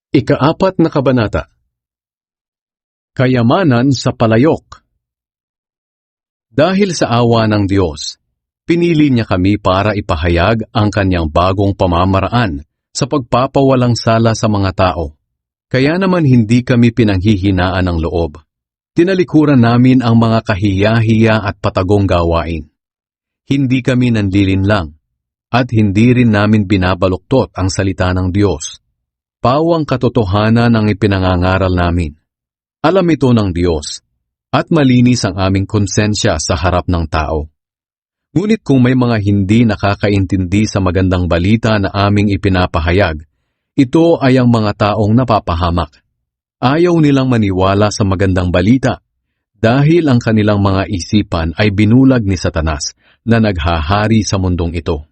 Ika-4 na kabanata. Kayamanan sa palayok. Dahil sa awa ng Diyos, pinili niya kami para ipahayag ang kanyang bagong pamamaraan sa pagpapawalang sala sa mga tao. Kaya naman hindi kami pinanghihinaan ng loob. Tinalikuran namin ang mga kahiya-hiya at patagong gawain. Hindi kami nanlilinlang, at hindi rin namin binabaluktot ang salita ng Diyos. Pawang katotohanan ang ipinangangaral namin. Alam ito ng Diyos, at malinis ang aming konsensya sa harap ng tao. Ngunit kung may mga hindi nakakaintindi sa magandang balita na aming ipinapahayag, ito ay ang mga taong napapahamak. Ayaw nilang maniwala sa magandang balita dahil ang kanilang mga isipan ay binulag ni Satanas na naghahari sa mundong ito.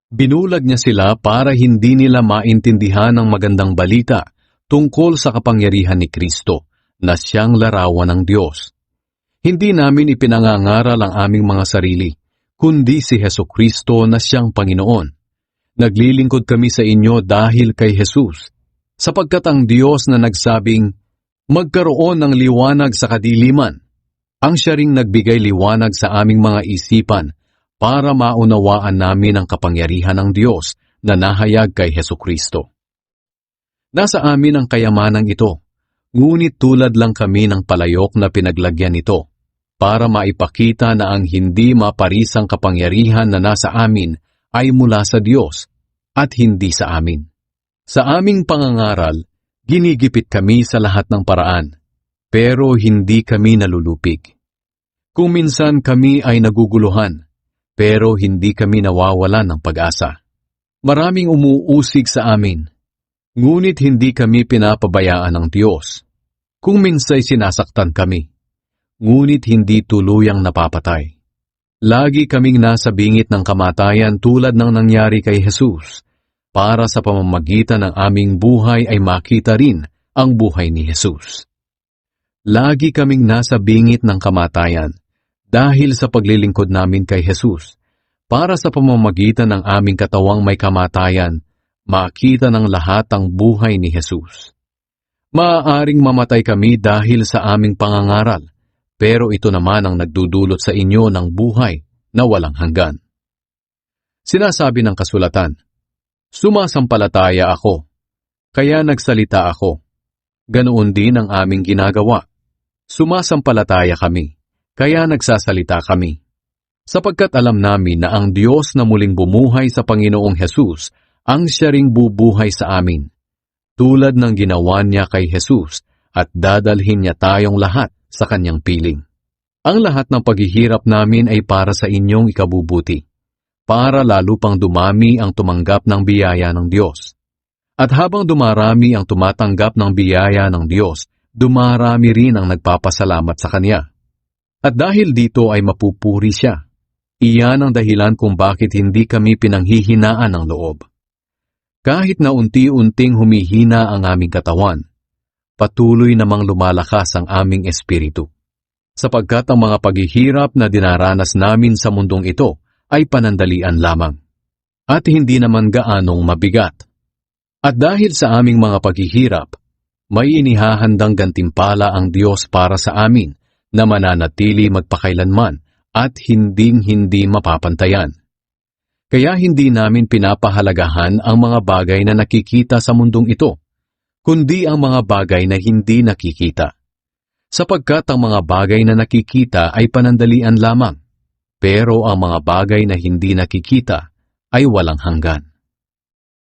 Binulag niya sila para hindi nila maintindihan ang magandang balita tungkol sa kapangyarihan ni Kristo na siyang larawan ng Diyos. Hindi namin ipinangangaral ang aming mga sarili, kundi si Hesukristo na siyang Panginoon. Naglilingkod kami sa inyo dahil kay Jesus, sapagkat ang Diyos na nagsabing, magkaroon ng liwanag sa kadiliman, ang siya ring nagbigay liwanag sa aming mga isipan, para maunawaan namin ang kapangyarihan ng Diyos na nahayag kay Hesukristo. Nasa amin ang kayamanang ito, ngunit tulad lang kami ng palayok na pinaglagyan nito, para maipakita na ang hindi maparisang kapangyarihan na nasa amin ay mula sa Diyos at hindi sa amin. Sa aming pangangaral, ginigipit kami sa lahat ng paraan, pero hindi kami nalulupig. Kung minsan kami ay naguguluhan, pero hindi kami nawawalan ng pag-asa. Maraming umuusig sa amin, ngunit hindi kami pinapabayaan ng Diyos. Kung minsay sinasaktan kami, ngunit hindi tuluyang napapatay. Lagi kaming nasa bingit ng kamatayan tulad ng nangyari kay Jesus, para sa pamamagitan ng aming buhay ay makita rin ang buhay ni Jesus. Lagi kaming nasa bingit ng kamatayan, dahil sa paglilingkod namin kay Jesus, para sa pamamagitan ng aming katawang may kamatayan, makita ng lahat ang buhay ni Jesus. Maaaring mamatay kami dahil sa aming pangangaral, pero ito naman ang nagdudulot sa inyo ng buhay na walang hanggan. Sinasabi ng kasulatan, sumasampalataya ako, kaya nagsalita ako. Ganoon din ang aming ginagawa. Sumasampalataya kami, kaya nagsasalita kami. Sapagkat alam namin na ang Diyos na muling bumuhay sa Panginoong Jesus ang siya ring bubuhay sa amin, tulad ng ginawa niya kay Jesus at dadalhin niya tayong lahat sa kanyang piling. Ang lahat ng paghihirap namin ay para sa inyong ikabubuti, para lalo pang dumami ang tumanggap ng biyaya ng Diyos. At habang dumarami ang tumatanggap ng biyaya ng Diyos, dumarami rin ang nagpapasalamat sa Kanya. At dahil dito ay mapupuri siya. Iyan ang dahilan kung bakit hindi kami pinanghihinaan ng loob. Kahit na unti-unting humihina ang aming katawan, patuloy namang lumalakas ang aming espiritu. Sapagkat ang mga paghihirap na dinaranas namin sa mundong ito ay panandalian lamang, at hindi naman gaanong mabigat. At dahil sa aming mga paghihirap, may inihahandang gantimpala ang Diyos para sa amin, na mananatili magpakailanman at hinding-hindi mapapantayan. Kaya hindi namin pinapahalagahan ang mga bagay na nakikita sa mundong ito, kundi ang mga bagay na hindi nakikita. Sapagkat ang mga bagay na nakikita ay panandalian lamang, pero ang mga bagay na hindi nakikita ay walang hanggan.